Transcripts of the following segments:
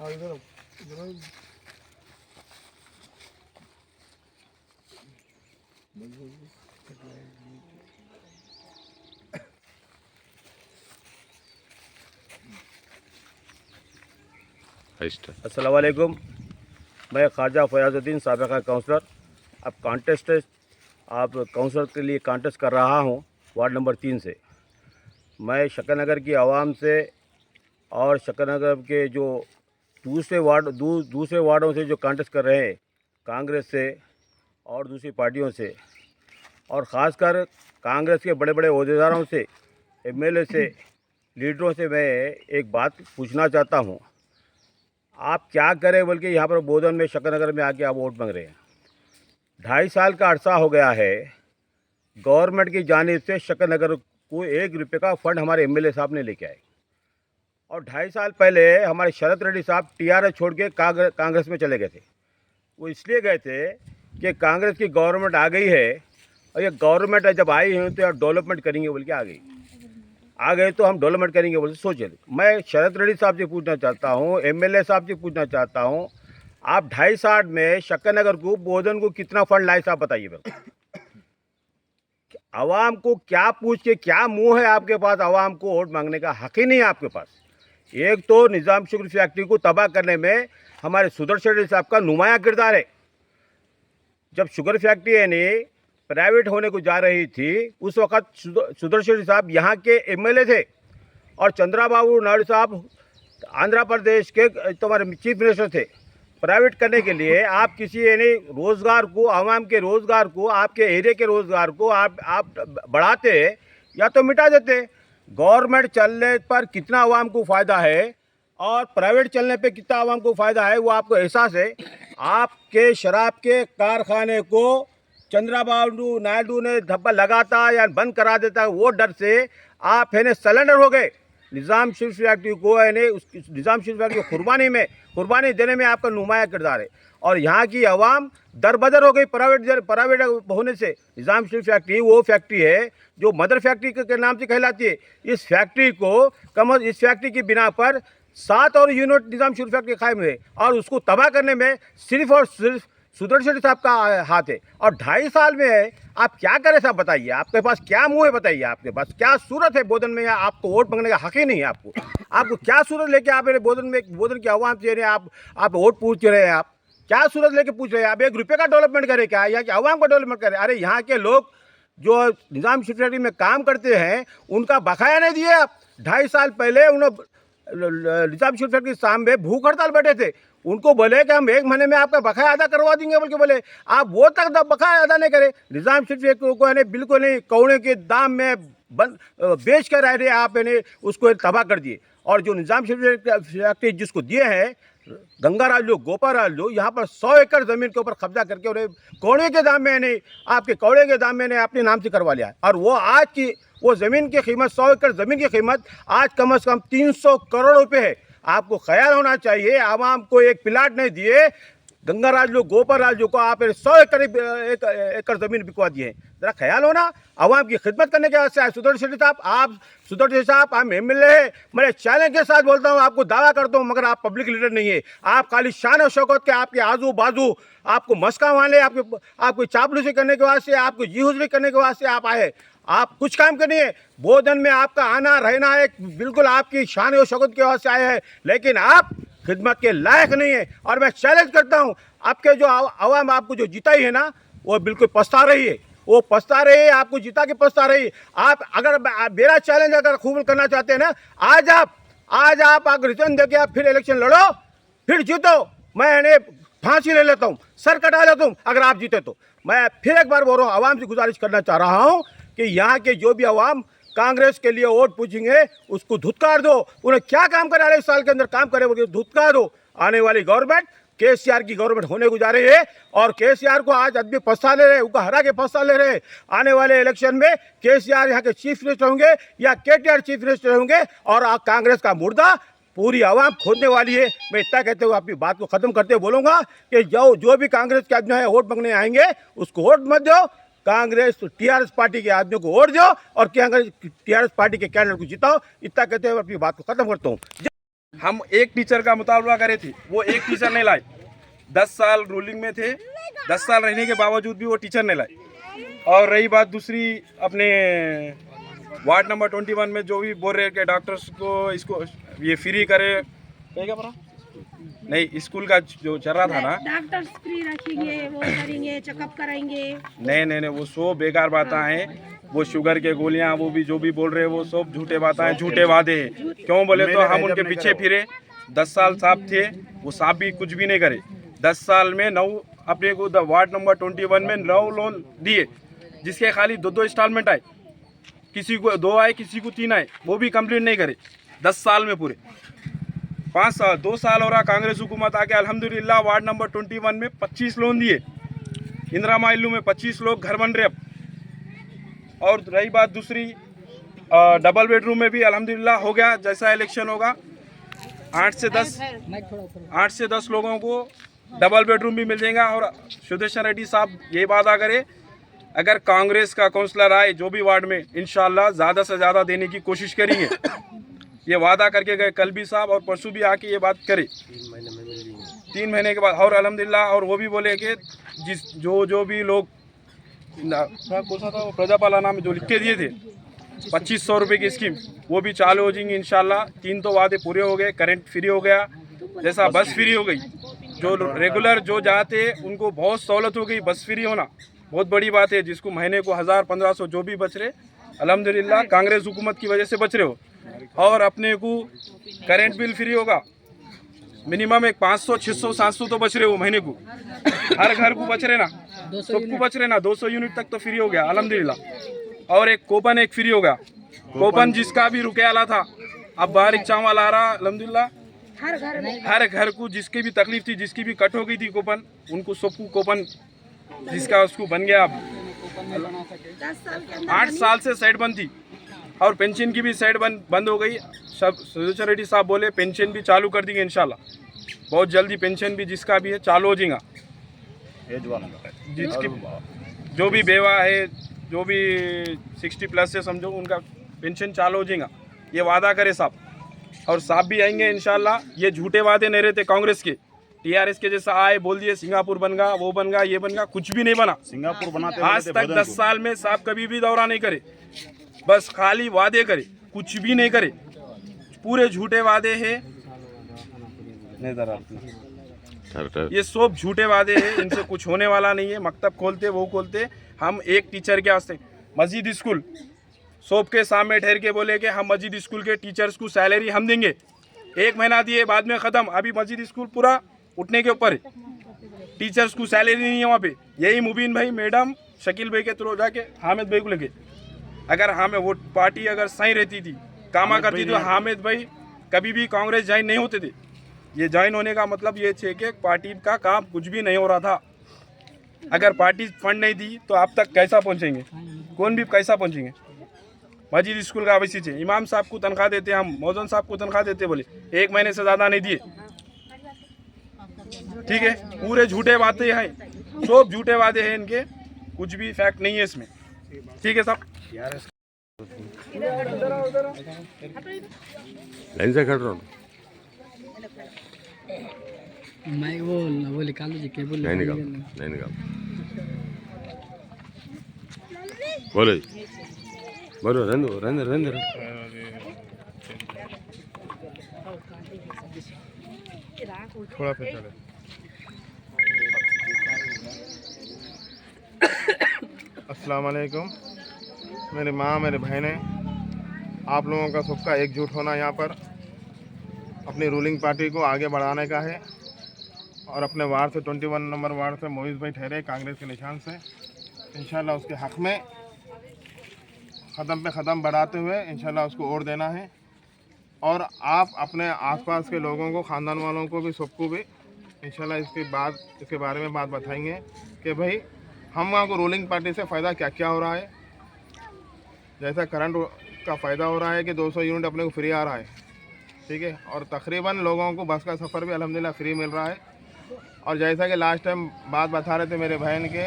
अस्सलाम वालेकुम। मैं ख्वाजा फयाजुद्दीन साबिक़ा काउंसलर अब आप काउंसलर के लिए कॉन्टेस्ट कर रहा हूं वार्ड नंबर 3 से। मैं शकरनगर की आवाम से और शकरनगर के जो दूसरे वार्डों से जो कॉन्टेस्ट कर रहे हैं, कांग्रेस से और दूसरी पार्टियों से, और ख़ासकर कांग्रेस के बड़े बड़े ओहदेदारों से, एमएलए से, लीडरों से मैं एक बात पूछना चाहता हूं। आप क्या करें बल्कि यहाँ पर बोधन में, शकरनगर में आके आप वोट मांग रहे हैं। 2.5 साल का अरसा हो गया है, गवर्नमेंट की जानिब से शकरनगर को 1 रुपये का फंड हमारे एमएलए साहब ने लेके आए। और 2.5 साल पहले हमारे शरद रेड्डी साहब टीआरएस छोड़ के कांग्रेस में चले गए थे। वो इसलिए गए थे कि कांग्रेस की गवर्नमेंट आ गई है, और ये गवर्नमेंट जब आई है तो डेवलपमेंट करेंगे बोल के आ गए तो हम डेवलपमेंट करेंगे बोल सोचे। मैं शरद रेड्डी साहब से पूछना चाहता हूँ, एमएलए साहब से पूछना चाहता हूँ, आप 2.5 साल में शकरनगर को, बोधन को कितना फंड लाए साहब बताइए मेरे को। आवाम को क्या पूछ के, क्या मुंह है आपके पास? आवाम को वोट मांगने का हक ही नहीं है आपके पास। एक तो निज़ाम शुगर फैक्ट्री को तबाह करने में हमारे सुदर्शन रेड्डी साहब का नुमाया किरदार है। जब शुगर फैक्ट्री यानी प्राइवेट होने को जा रही थी, उस वक्त सुदर्शन रेड्डी साहब यहाँ के एमएलए थे, और चंद्रबाबू नायडू साहब आंध्र प्रदेश के तुम्हारे चीफ मिनिस्टर थे। प्राइवेट करने के लिए आप किसी यानी रोज़गार को, आवाम के रोज़गार को, आपके एरिया के रोज़गार को आप बढ़ाते या तो मिटा देते। गवर्नमेंट चलने पर कितना आवाम को फ़ायदा है और प्राइवेट चलने पे कितना आवाम को फ़ायदा है वो आपको एहसास है। आपके शराब के कारखाने को चंद्रबाबू नायडू ने धब्बा लगाता या बंद करा देता, वो डर से आप है सिलेंडर हो गए। निज़ाम शुगर फैक्ट्री को है निज़ाम शुगर फैक्ट्री को कुर्बानी देने में आपका नुमाया किरदार है। और यहाँ की आवाम दरबदर हो गई प्राइवेट होने से। निज़ाम शुगर फैक्ट्री वो फैक्ट्री है जो मदर फैक्ट्री के नाम से कहलाती है। इस फैक्ट्री को इस फैक्ट्री की बिना पर 7 और यूनिट निज़ाम शुगर फैक्ट्री कायम है, और उसको तबाह करने में सिर्फ और सिर्फ सुदर्शन साहब का हाथ है। और 2.5 साल में आप क्या करें साहब बताइए? आपके पास क्या मुंह है बताइए? आपके पास क्या सूरत है बोधन में? आपको वोट मांगने का हक ही नहीं है। आपको क्या सूरत लेके आप बोधन की आवाम से आप वोट पूछ रहे हैं? आप क्या सूरत लेके पूछ रहे हैं? आप 1 रुपये का डेवलपमेंट करें क्या, या कि आवाम का डेवलपमेंट करें? अरे यहाँ के लोग जो निज़ाम शुगर फैक्ट्री में काम करते हैं उनका बकाया नहीं दिए आप। 2.5 साल पहले उन्होंने निज़ाम शुगर फैक्ट्री सामने भूख हड़ताल बैठे थे। उनको बोले कि हम 1 महीने में आपका बकाया अदा करवा देंगे, बल्कि बोले आप वो तक बकाया अदा नहीं करें। निज़ाम शुगर फैक्ट्री को है बिल्कुल नहीं, कौड़े के दाम में बेच कर रहे आप उसको तबाह कर दिए। और जो निज़ाम शुगर फैक्ट्री जिसको दिए हैं गंगाराज लो, गोपाराज लो, यहाँ पर 100 एकड़ ज़मीन के ऊपर कब्जा करके उन्हें कौड़े के दाम में आपके कौड़े के दाम में अपने नाम से करवा लिया। और वो आज की वो ज़मीन की कीमत, 100 एकड़ ज़मीन की कीमत आज कम से कम 300 करोड़ रुपए है। आपको ख्याल होना चाहिए, आवाम को एक प्लाट नहीं दिए, गंगाराज लो, गोपाराज लो को आप 100 एकड़ ज़मीन बिकवा दिए। ज़रा ख्याल होना, आवाम की खिदमत करने के वास्ते सुदर्शन साहब हम एमएलए हैं। मैं चैलेंज के साथ बोलता हूँ, आपको दावा करता हूँ, मगर आप पब्लिक लीडर नहीं है। आप खाली शान और शौकत के आपके आजू बाजू आपको मस्का वाले आपको चापलूसी करने के वास्ते, आपको जी करने के वास्ते आप आए। आप कुछ काम करनी है। बोधन में आपका आना रहना है बिल्कुल आपकी शान और शौकत के वास्ते आए हैं, लेकिन आप खिदमत के लायक नहीं है। और मैं चैलेंज करता हूं, आपके जो आवाम आपको जो जिताई है ना, वो बिल्कुल पछता रही है। वो पछता रही है, आपको जिता के पछता रही है। आप अगर मेरा चैलेंज अगर खूब करना चाहते हैं ना, आज आप अगर रिटर्न देके आप फिर इलेक्शन लड़ो, फिर जीतो। मैं फांसी ले लेता हूँ, सर कटा लेता हूँ अगर आप जीते तो। मैं फिर एक बार बोल रहा हूँ, आवाम से गुजारिश करना चाह रहा हूँ कि यहाँ के जो भी आवाम कांग्रेस के लिए वोट पूछेंगे उसको धुतकार दो। उन्हें क्या काम करे, 2.5 साल के अंदर काम करे बोल धुतकार दो। आने वाली गवर्नमेंट केसीआर की गवर्नमेंट होने को जा रही है, और केसीआर को आज आदमी पछता ले रहे, उनको हरा के पछता ले रहे। आने वाले इलेक्शन में केसीआर यहाँ के चीफ मिनिस्टर होंगे या केटीआर चीफ मिनिस्टर होंगे, और कांग्रेस का मुर्दा पूरी आवाम खोदने वाली है। मैं इतना कहते हुए अपनी बात को खत्म करते हुए बोलूँगा कि जो भी कांग्रेस के आदमी है वोट मांगने आएंगे उसको वोट मत दो। कांग्रेस टीआरएस पार्टी के आदमियों को वोट दो और टीआरएस पार्टी के कैंडिडेट को जिताओ। इतना कहते हुए अपनी बात को खत्म करता हूँ। हम एक टीचर का मुतालबा करे थे, वो एक टीचर नहीं लाए। 10 साल रूलिंग में थे, 10 साल रहने के बावजूद भी वो टीचर नहीं लाए। और रही बात दूसरी, अपने वार्ड नंबर 21 में जो भी बोल रहे हैं कि डॉक्टर्स को इसको ये फ्री करे, क्या पड़ा नहीं, स्कूल का जो चल रहा था ना, डॉक्टर्स फ्री रखेंगे, वो करेंगे, चेकअप कराएंगे। नहीं, वो सब बेकार बातें हैं। वो शुगर के गोलियां, वो भी जो भी बोल रहे हैं वो सब झूठे बातें हैं, झूठे वादे हैं। क्यों बोले तो हम उनके पीछे फिरे। 10 साल साहब थे, वो साहब भी कुछ भी नहीं करे। 10 साल में 9 अपने को वार्ड नंबर 21 में 9 लोन दिए, जिसके खाली 2 इंस्टॉलमेंट आए, किसी को 2 आए, किसी को 3 आए, वो भी कंप्लीट नहीं करे 10 साल में पूरे। 2 साल हो रहा कांग्रेस हुकूमत आके, अल्हम्दुलिल्लाह वार्ड नंबर 21 में 25 लोन दिए, इंदिरा माइलू में 25 लोग घर बन रहे अब। और रही बात दूसरी, डबल बेडरूम में भी अल्हम्दुलिल्लाह हो गया, जैसा इलेक्शन होगा 8 से 10 लोगों को डबल बेडरूम भी मिल जाएगा। और सुदर्शन रेड्डी साहब ये वादा करे, अगर कांग्रेस का काउंसलर आए जो भी वार्ड में, इंशाल्लाह ज़्यादा से ज़्यादा देने की कोशिश करेंगे। ये वादा करके गए कल भी साहब, और परसों भी आके ये बात करे 3 महीने के बाद। और अल्हम्दुलिल्लाह, और वो भी बोले कि जो भी लोग कौन सा था प्रजापाला नाम जो लिख के दिए थे 2500 रुपये की स्कीम, वो भी चालू हो जाएंगी इंशाल्लाह। 3 तो वादे पूरे हो गए, करंट फ्री हो गया, जैसा बस फ्री हो गई, जो रेगुलर जो जाते उनको बहुत सहूलत हो गई। बस फ्री होना बहुत बड़ी बात है, जिसको महीने को 1000-1500 जो भी बच रहे, अल्हम्दुलिल्लाह कांग्रेस हुकूमत की वजह से बच रहे हो। और अपने को करंट बिल फ्री होगा, मिनिमम एक 500, 600, 700 तो बच रहे हो महीने को, हर घर को बच रहे ना, सबको बच रहे ना। 200 यूनिट तक तो फ्री हो गया अल्हम्दुलिल्लाह। और एक कूपन एक फ्री हो गया, कूपन जिसका भी रुपया वाला था अब बाहर एक चावल आ रहा अल्हम्दुलिल्लाह। हर घर को जिसकी भी तकलीफ थी, जिसकी भी कट हो गई थी कूपन, उनको सबको कूपन जिसका उसको बन गया। अब 8 साल से साइड बंद थी, और पेंशन की भी साइड बंद हो गई। सब सुदर्शन रेड्डी साहब बोले पेंशन भी चालू कर देंगे इंशाल्लाह, बहुत जल्दी पेंशन भी जिसका भी है चालू हो जाएगा। जिसकी जो भी बेवा है, जो भी 60 प्लस है समझो, उनका पेंशन चालू हो जाएगा, ये वादा करे साहब। और साहब भी आएंगे इंशाल्लाह। ये झूठे वादे नहीं रहते कांग्रेस के, टीआरएस के जैसा आए बोल दिए सिंगापुर बन गया, वो बन गया, ये बन गया, कुछ भी नहीं बना। सिंगापुर बनाते आज तक 10 साल में साहब कभी भी दौरा नहीं करे, बस खाली वादे करे, कुछ भी नहीं करे, पूरे झूठे वादे हैं। ये सब झूठे वादे हैं, इनसे कुछ होने वाला नहीं है। मकतब खोलते वो खोलते, हम एक टीचर के वास्ते मस्जिद स्कूल सोप के सामने ठहर के बोले कि हम मस्जिद स्कूल के टीचर्स को सैलरी हम देंगे। 1 महीना दिए, बाद में ख़त्म। अभी मस्जिद स्कूल पूरा उठने के ऊपर है, टीचर्स को सैलरी नहीं है वहाँ पे। यही मुबीन भाई, मैडम, शकील भाई के थ्रू जाके हामिद भाई को लेके, अगर हमें वो पार्टी अगर सही रहती थी, कामा करती तो हामिद भाई कभी भी कांग्रेस ज्वाइन नहीं होते थे। ये ज्वाइन होने का मतलब ये थे कि पार्टी का काम कुछ भी नहीं हो रहा था। अगर पार्टी फंड नहीं दी तो आप तक कैसा पहुंचेंगे, कौन भी कैसा पहुंचेंगे। मस्जिद स्कूल का वैसी थे, इमाम साहब को तनख्वाह देते, हम मौजन साहब को तनख्वाह देते, बोले 1 महीने से ज़्यादा नहीं दिए। ठीक है, पूरे झूठे बातें हैं, सब झूठे वादे हैं इनके, कुछ भी फैक्ट नहीं है इसमें। ठीक है साहब, लाइन से खड़ रहा हूँ, मैं वो निकाल लीजिए, केबल नहीं निकाल बोलो जी, बोलो, रहने थोड़ा पे चले। अस्सलाम वालेकुम, मेरी माँ, मेरे बहनें, आप लोगों का सबका एकजुट होना यहाँ पर अपनी रूलिंग पार्टी को आगे बढ़ाने का है। और अपने वार्ड से 21 नंबर वार्ड से मोइज़ भाई ठहरे कांग्रेस के निशान से, इंशाल्लाह उसके हक़ में ख़दम पे ख़दम बढ़ाते हुए इंशाल्लाह उसको वोट देना है। और आप अपने आसपास के लोगों को, ख़ानदान वालों को भी, सबको भी इंशाल्लाह इसके बारे में बात बताएंगे कि भाई हम वहाँ को रूलिंग पार्टी से फ़ायदा क्या क्या हो रहा है। जैसा करंट का फ़ायदा हो रहा है कि 200 यूनिट अपने को फ्री आ रहा है, ठीक है, और तकरीबन लोगों को बस का सफ़र भी अल्हम्दुलिल्लाह फ्री मिल रहा है। और जैसा कि लास्ट टाइम बात बता रहे थे मेरे बहन के,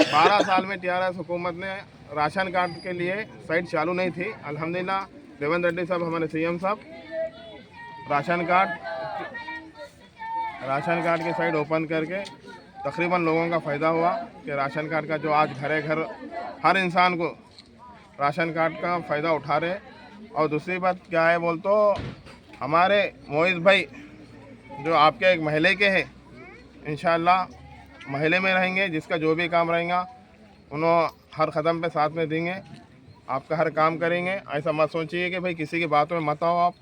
12 साल में टीआरएस हुकूमत ने राशन कार्ड के लिए साइट चालू नहीं थी। अल्हम्दुलिल्लाह रेवंत रेड्डी साहब, हमारे सीएम साहब, राशन कार्ड की साइड ओपन करके तकरीबन लोगों का फ़ायदा हुआ कि राशन कार्ड का जो आज घरे घर हर इंसान को राशन कार्ड का फ़ायदा उठा रहे। और दूसरी बात क्या है बोल तो हमारे मोइज़ भाई जो आपके एक महल्ले के हैं, इंशाअल्लाह महल्ले में रहेंगे, जिसका जो भी काम रहेगा उन्होंने हर कदम पे साथ में देंगे, आपका हर काम करेंगे। ऐसा मत सोचिए कि भाई किसी की बातों में मत आओ आप,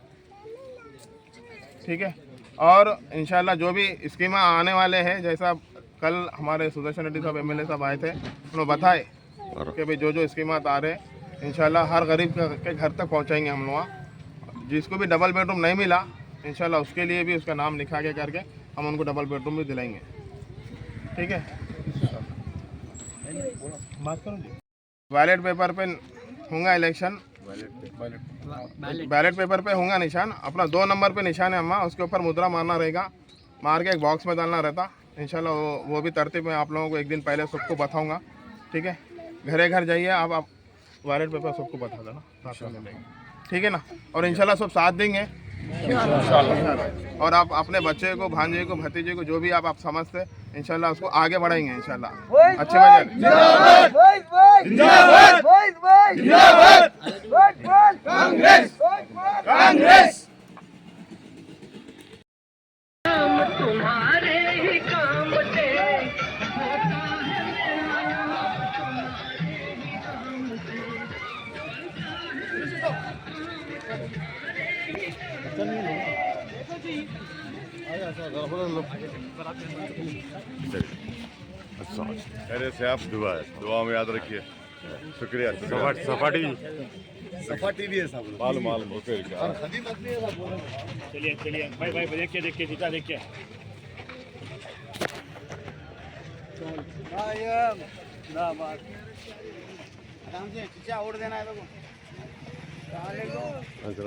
ठीक है। और इंशाअल्लाह जो भी स्कीम आने वाले हैं, जैसा कल हमारे सुदर्शन रेड्डी साहब MLA साहब आए थे, उन्होंने बताए कि भाई जो स्कीमात आ रहे इंशाअल्लाह हर गरीब के घर तक पहुंचाएंगे हम लोग। जिसको भी डबल बेडरूम नहीं मिला इंशाअल्लाह उसके लिए भी उसका नाम लिखा के करके हम उनको डबल बेडरूम भी दिलाएंगे, ठीक है। बात करो जी। बैलेट पेपर पे होगा इलेक्शन, बैलेट पेपर पे होगा निशान, अपना 2 नंबर पे निशान है अम्मा, उसके ऊपर मुद्रा मारना रहेगा, मार के एक बॉक्स में डालना रहता। इंशाल्लाह वो भी तरतीब में आप लोगों को एक दिन पहले सबको बताऊंगा, ठीक है। घरे घर जाइए आप बैलेट पेपर सबको बता देना, साथ में लेंगे, ठीक है ना। और इंशाल्लाह सब साथ देंगे और आप अपने बच्चे को, भांजे को, भतीजे को, जो भी आप समझते इंशाल्लाह उसको आगे बढ़ाएंगे इंशाल्लाह। अच्छे कांग्रेस। तुम्हारे ही काम से अच्छा खैरियत से आप दुआ में याद रखिए। शुक्रिया। सपाटी भी है साहब, मालूम ओके। चलिए भाई देखिए सीता देखिए। आराम से चीचा और देना है लोगों। अच्छा